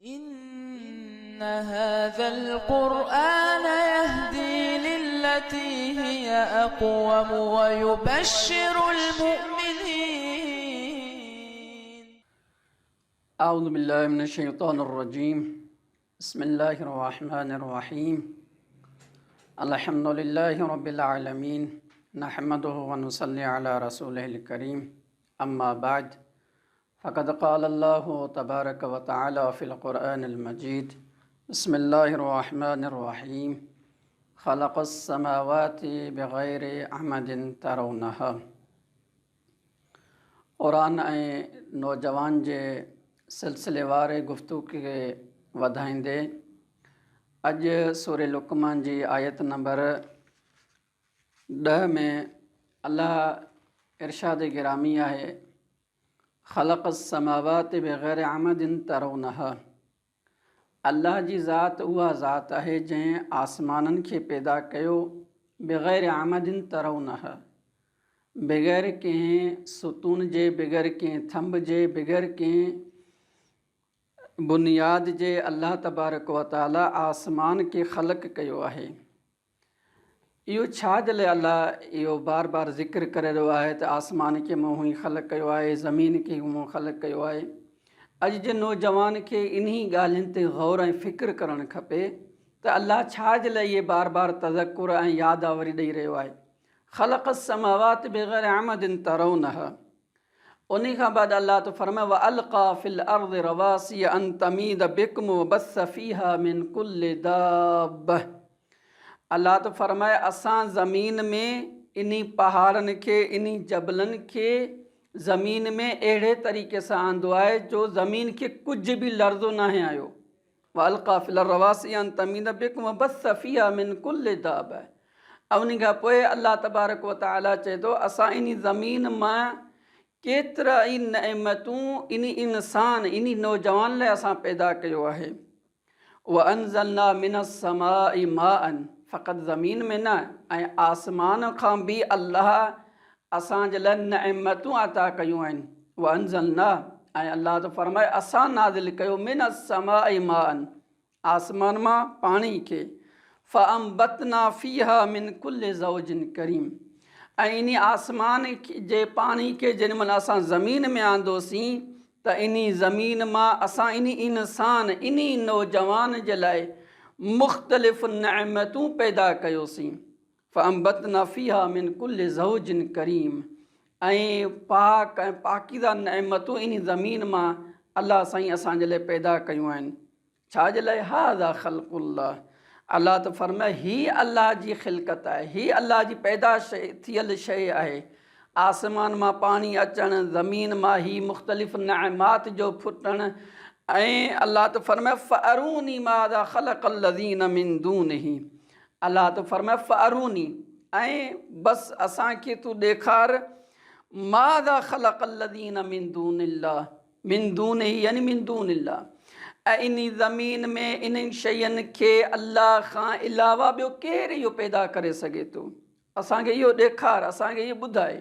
إن هذا القرآن يهدي للتي هي أقوم ويبشر المؤمنين. أعوذ بالله من الشيطان الرجيم. بسم الله الرحمن الرحيم. الحمد لله رب العالمين، نحمده ونصلي على رسوله الكريم. أما بعد، فقد قال الله تبارك وتعالى في القرآن المجيد: بسم الله الرحمن الرحيم. خلق السماوات بغير عمد ترونها. قرآن नौजवान जे सिलसिले वारे गुफ़्तगू खे वधाईंदे अॼु सूरह लुक़मान जी आयत नंबर 10 में अल्लाह इरशाद गिरामी आहे: ख़लक़ अस्समावाति बग़ैर अमदिन तरौनहा। अल्लाह जी ज़ात उहा ज़ात आहे जंहिं आसमाननि खे पैदा कयो बग़ैर अमदिन तरौनहा, बग़ैर कंहिं सुतून जे, बग़ैर कंहिं थंभ जे, बग़ैर कंहिं बुनियाद जे अल्लाह तबारक व तआला आसमान खे ख़लक़ कयो आहे। इहो छा जे लाइ अल्लाह इहो बार बार ज़िक्र करे रहियो आहे त आसमान खे मूं ई ख़लक़ कयो आहे, ज़मीन खे मूं ख़लक़ कयो आहे। अॼु जे नौजवान खे इन्ही ॻाल्हियुनि ते गौर ऐं फ़िक्र करणु खपे त अल्लाह छा जे लाइ इहे बार बार तज़कुर ऐं यादआवरी ॾेई रहियो आहे। ख़लक़ अस्समावाति बग़ैर अमदिन तरौनहा। उन खां बाद अल्लाह तो फरमाए: व अलक़ा फ़िल अर्ज़ि रवासिय अन तमीद बिकुम व बस्स फ़ीहा मिन कुल्लि दाब्बह। अल्लाह तो फरमाए असां ज़मीन में इन्ही पहाड़नि खे, इन्ही जबलनि खे ज़मीन में अहिड़े तरीक़े सां आंदो आहे जो ज़मीन खे कुझु बि लर्ज़ो नाहे आयो। व अलक़ा फ़िल रवासिय अन तमीद बिकुम व बस्स फ़ीहा मिन कुल्लि दाब्बह। उन खां पोइ अल्लाह तबारक व तआला चए थो असां इन्ही ज़मीन मां केतिरा ई नेमतूं इन्ही इंसान, इन्ही नौजवान लाइ असां पैदा कयो आहे। व अंज़लना मिनस समाई माअन। फ़क़ति ज़मीन में न, ऐं आसमान खां बि अल्लाह असांजे लाइ नेमतूं अता कयूं आहिनि। व अंज़लना, ऐं अल्लाह तो फरमाए असां नाज़िल कयो मिनस समाई माअन, आसमान मां पाणी खे। फ़अंबतना फ़ीहा मिन कुल्लि ज़ौजिन करीम। ऐं इन आसमान जे पाणी खे जेॾी महिल असां ज़मीन में आंदोसीं त इन ज़मीन मां असां इन इंसान, इन नौजवान जे लाइ मुख़्तलिफ़ नेमतूं पैदा कयोसीं। फ़अंबतना फ़ीहा मिन कुल्लि ज़ौजिन करीम। ऐं पाक ऐं पाकीज़ा नेमतूं इन ज़मीन मां अल्लाह साईं असांजे लाइ पैदा कयूं आहिनि। छा जे लाइ? हाज़ा ख़ल्क़ुल्लाह। अल्लाह तो फरमाए ही अल्लाह जी ख़िलक़त आहे, ही अल्लाह जी पैदा थियल शइ आहे। आसमान मां पाणी अचणु, ज़मीन मां ही मुख़्तलिफ़ नेमात जो फुटणु। ऐं अल्लाह तो फरमाए फ़अरूनी माज़ा ख़लक़ल लज़ीन मिन दूनिही। अल्लाह तो फरमाए फ़अरूनी, ऐं बसि असांखे तूं ॾेखार माज़ा ख़लक़ल लज़ीन मिन दूनिल्लाह, मिन दूनिही यानी मिन दूनिल्लाह। ऐं इन ज़मीन में इन्हनि शयुनि खे अल्लाह खां अलावा ॿियो केरु इहो पैदा करे सघे थो? असांखे इहो ॾेखार, असांखे इहो ॿुधाए।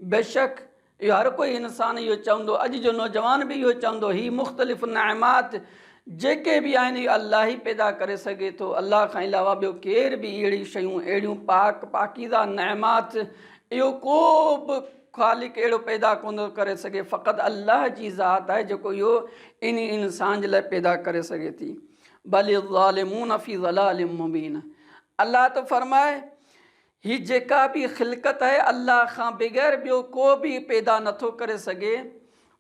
बेशक इहो हर कोई इंसान इहो चवंदो, अॼु जो नौजवान बि इहो चवंदो, ही मुख़्तलिफ़ नेमात जेके बि आहिनि इहो अल्लाह ई पैदा करे सघे थो। अल्लाह खां अलावा ॿियो केर बि अहिड़ी शयूं, अहिड़ियूं पाकीज़ा नेमात इहो को बि ख़ालिक अहिड़ो पैदा कोन थो करे सघे। फ़क़ति अल्लाह जी ज़ात आहे जेको इहो इन इंसान जे लाइ पैदा करे सघे थी। बल ज़ालिमून फ़ी ज़लालिम मुबीन। अल्लाह तो फरमाए ही जेका बि ख़िलक़त आहे अल्लाह खां बग़ैर ॿियो को बि पैदा नथो करे सघे।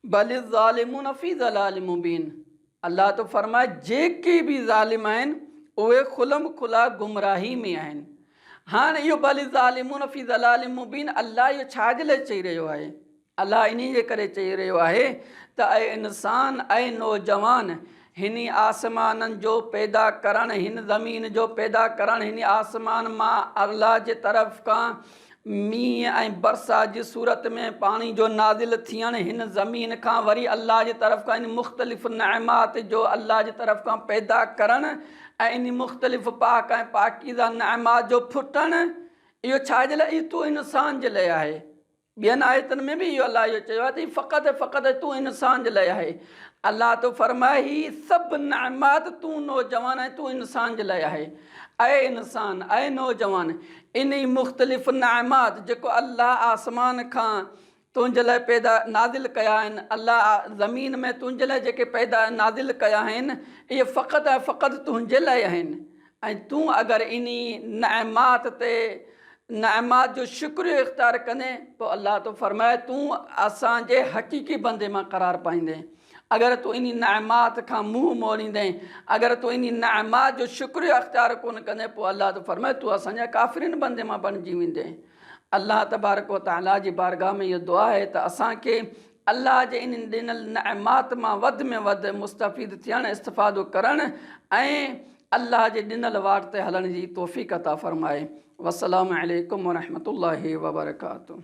बल ज़ालिमून फ़ी ज़लालिम मुबीन। अल्लाह तो फरमाए जेके बि ज़ालिम आहिनि उहे खुलम खुला गुमराही में आहिनि। हाणे इहो बल ज़ालिमून फ़ी ज़लालिम मुबीन अल्लाह इहो छा जे लाइ चई रहियो आहे? अल्लाह इन जे करे चई रहियो आहे त ऐं इंसान, ऐं नौजवान, हिन आसमाननि जो पैदा करणु, हिन ज़मीन जो पैदा करणु, हिन आसमान मां अल्लाह जे तरफ़ खां मींहं ऐं बरसात जी सूरत में पाणी जो नाज़िल थियणु, हिन ज़मीन खां वरी अल्लाह जे तरफ़ खां इन मुख़्तलिफ़ नेमात जो अल्लाह जे तरफ़ खां पैदा करणु, ऐं इन मुख़्तलिफ़ पाक ऐं पाकीज़ा नेमात जो फुटणु, इहो छा जे लाइ? इहो तूं इंसान जे लाइ आहे। ॿियनि आयतनि में बि इहो अलाह इहो चयो आहे त फ़क़ति तूं इंसान जे लाइ आहे। अल्लाह तो फरमाए ही सभु नेमात तूं नौजवान आहे, तूं इंसान जे लाइ आहे। ऐं इंसान ऐं नौजवान इन मुख़्तलिफ़ नेमात जेको अल्लाह आसमान खां तुंहिंजे लाइ पैदा नाज़िल कया आहिनि, अल्लाह ज़मीन में तुंहिंजे लाइ जेके पैदा नाज़िल कया आहिनि, इहे फ़क़ति ऐं फ़क़ति तुंहिंजे लाइ आहिनि। ऐं तूं अगरि इन नेमात ते नेमात जो शुक्रियो इख़्तियार कंदे पोइ अल्लाह तो फरमाए तूं असांजे हक़ीक़ी बंदे मां क़रार पाईंदे। अगरि तूं इन नेमात खां मुंहुं मोड़ींदे, अगरि तूं इन नेमात जो शुक्रियो इख़्तियार कोन कंदे पोइ अल्लाह तो फरमाए तूं असांजा काफ़िरनि बंदे मां बणिजी वेंदे। अल्लाह तबारक व तआला जी बारगाह में इहो दुआ आहे त असांखे अल्लाह जे इन ॾिनल नेमात मां वधि में वधि मुस्तफ़ीद थियणु, इस्तिफ़ादो करणु ऐं अल्लाह जे ॾिनल वाट ते हलण जी तौफ़ीक़ अता फ़रमाए। वस्सलामु अलैकुम व रहमतुल्लाहि व बरकातुहू।